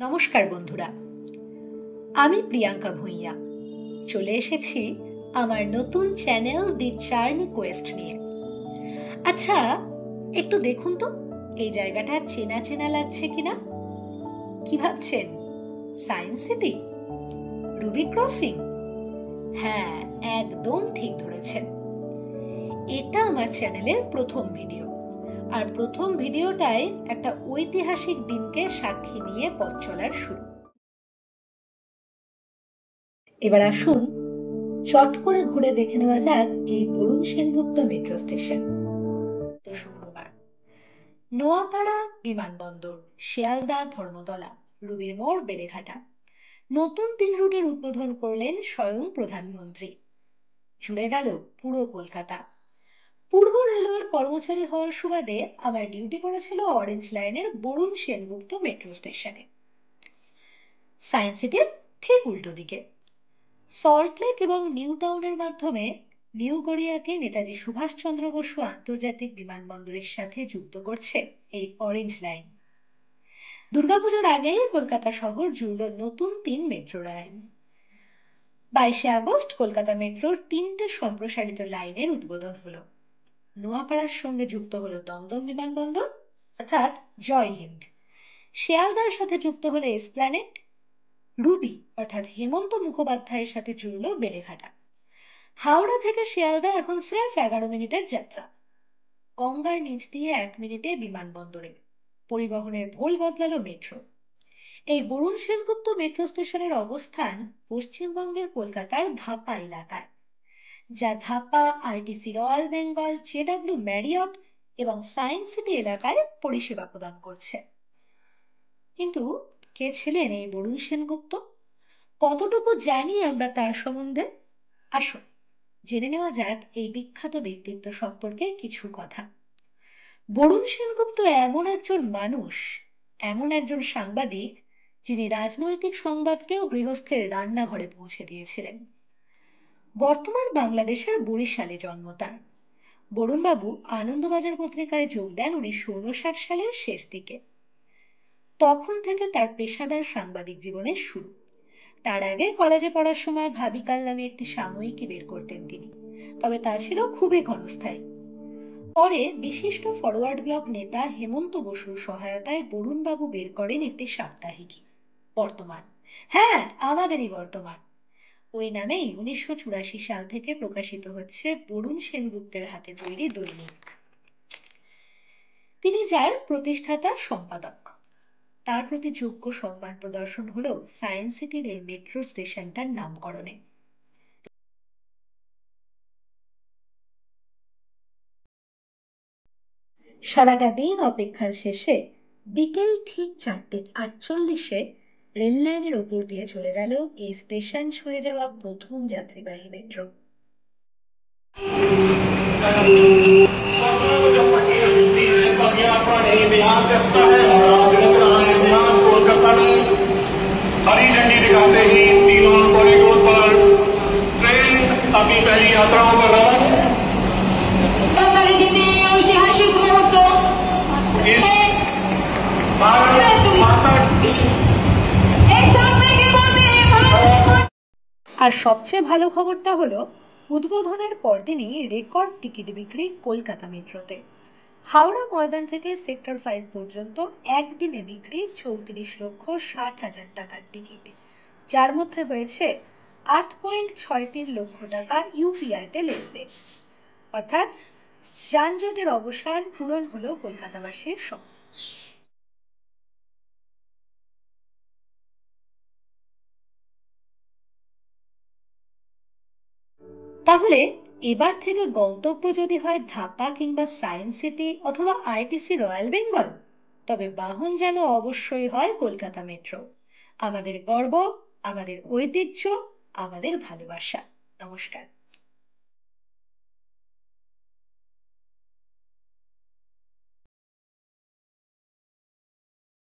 নমস্কার বন্ধুরা, আমি প্রিয়াঙ্কা ভূঁইয়া চলে এসেছি আমার নতুন চ্যানেল দি জার্নি কোয়েস্ট নিয়ে। আচ্ছা, একটু দেখুন তো এই জায়গাটা চেনা চেনা লাগছে কিনা। কি ভাবছেন? Science city, Ruby crossing? হ্যাঁ, একদম ঠিক ধরেছেন। এটা আমার চ্যানেলের প্রথম ভিডিও, আর প্রথম ভিডিওটায় একটা ঐতিহাসিক দিনকে সাক্ষী নিয়ে পথ চলার শুরু। এবার আসুন চট করে ঘুরে দেখে নেওয়া যাক এই বরুণ সেনগুপ্ত মেট্রো স্টেশন। শুক্রবার, নোয়াপাড়া বিমানবন্দর, শিয়ালদা ধর্মতলা, রুবির মোড়, বেলেঘাটা নতুন 3 রুটের উদ্বোধন করলেন স্বয়ং প্রধানমন্ত্রী। জুড়ে গেল পুরো কলকাতা। পূর্ব রেলওয়ের কর্মচারী হওয়ার সুবাদে আমার ডিউটি পড়েছিল অরেঞ্জ লাইনের বরুণ সেনগুপ্ত মেট্রো স্টেশনে, সায়েন্স সিটির ঠিক উল্টো দিকে। সল্টলেক এবং নিউ টাউনের মাধ্যমে নিউ গড়িয়াকে নেতাজি সুভাষচন্দ্র বসু আন্তর্জাতিক বিমানবন্দরের সাথে যুক্ত করছে এই অরেঞ্জ লাইন। দুর্গাপুজোর আগেই কলকাতা শহর জুড়ল নতুন 3 মেট্রো লাইন। 22শে আগস্ট কলকাতা মেট্রোর 3টে সম্প্রসারিত লাইনের উদ্বোধন হলো। নোয়াপাড়ার সঙ্গে যুক্ত হলো দমদম বিমানবন্দর অর্থাৎ জয় হিন্দ। শিয়ালদার সাথে যুক্ত হলো এসপ্ল্যানেড। রুবি অর্থাৎ হেমন্ত মুখোপাধ্যায়ের সাথে জুড়ল বেলেঘাটা। হাওড়া থেকে শিয়ালদা এখন স্রেফ 11 মিনিটের যাত্রা। গঙ্গার নিচ দিয়ে 1 মিনিটে বিমানবন্দরে। পরিবহনের ভোল বদলালো মেট্রো। এই বরুণ সেনগুপ্ত মেট্রো স্টেশনের অবস্থান পশ্চিমবঙ্গের কলকাতার ধাপা এলাকায়, যা Dhapa, RTC royal Bengal, ZW Marriott এবং সায়েন্স সিটি এলাকায় পরিষেবা প্রদান করছে। কিন্তু কে ছিলেন এই বরুণ সেনগুপ্ত? কতটুকু জানি আমরা তার সম্বন্ধে? আসুন জেনে নেওয়া যাক এই বিখ্যাত ব্যক্তিত্ব সম্পর্কে কিছু কথা। বরুণ সেনগুপ্ত এমন একজন মানুষ, এমন একজন সাংবাদিক, যিনি রাজনৈতিক সংবাদকেও গৃহস্থের রান্নাঘরে পৌঁছে দিয়েছিলেন। বর্তমান বাংলাদেশের বরিশালে জন্ম তার। বরুণবাবু আনন্দবাজার পত্রিকায় যোগ দেন 1959 সালের শেষ দিকে। তখন থেকে তার পেশাদার সাংবাদিক জীবনের শুরু। তার আগে কলেজে পড়ার সময় ভাবিকাল নামে একটি সাময়িকী বের করতেন তিনি, তবে তা ছিল খুবই ক্ষণস্থায়ী। পরে বিশিষ্ট ফরওয়ার্ড ব্লক নেতা হেমন্ত বসুর সহায়তায় বরুণবাবু বের করেন একটি সাপ্তাহিকী, বর্তমান। হ্যাঁ, আমাদেরই বর্তমান। ওই নামেই 1984 সাল থেকে প্রকাশিত হচ্ছে বরুণ সেনগুপ্তের হাতে তৈরি দৈনিক। তিনি যার প্রতিষ্ঠাতা সম্পাদক। তার প্রতি যোগ্য সম্মান প্রদর্শন হলো সায়েন্স সিটির এই মেট্রো স্টেশনটার নামকরণে। সারাটা দিন অপেক্ষার শেষে বিকেল ঠিক 4:48 রেল লাইনের ওপর দিয়ে চলে গেল এই স্টেশন ছুঁয়ে যাওয়া প্রথম যাত্রীবাহী মেট্রো। हरी झंडी दिखाते ही तीनों कॉरिडोर पर ट्रेन अपनी पहली यात्राओं पर रवाना। ऐतिहासिक मुहूर्त আর সবচেয়ে ভালো খবরটা হলো উদ্বোধনের পরদিনই রেকর্ড টিকিট বিক্রি কলকাতা মেট্রোতে। হাওড়া ময়দান থেকে সেক্টর 5 পর্যন্ত একদিনে বিক্রি 34,60,000 টাকার টিকিট, যার মধ্যে হয়েছে 8.63 লক্ষ টাকা ইউপিআইতে লেনদেন। অর্থাৎ যানজটের অবসান, পূরণ হলো কলকাতাবাসীর স্বপ্ন। তাহলে এবার থেকে গন্তব্য যদি হয় ঢাকা কিংবা সায়েন্স সিটি অথবা আইটিসি রয়্যাল বেঙ্গল, তবে বাহন যেন অবশ্যই হয় কলকাতা মেট্রো। আমাদের গর্ব, আমাদের ঐতিহ্য, আমাদের ভালোবাসা। নমস্কার।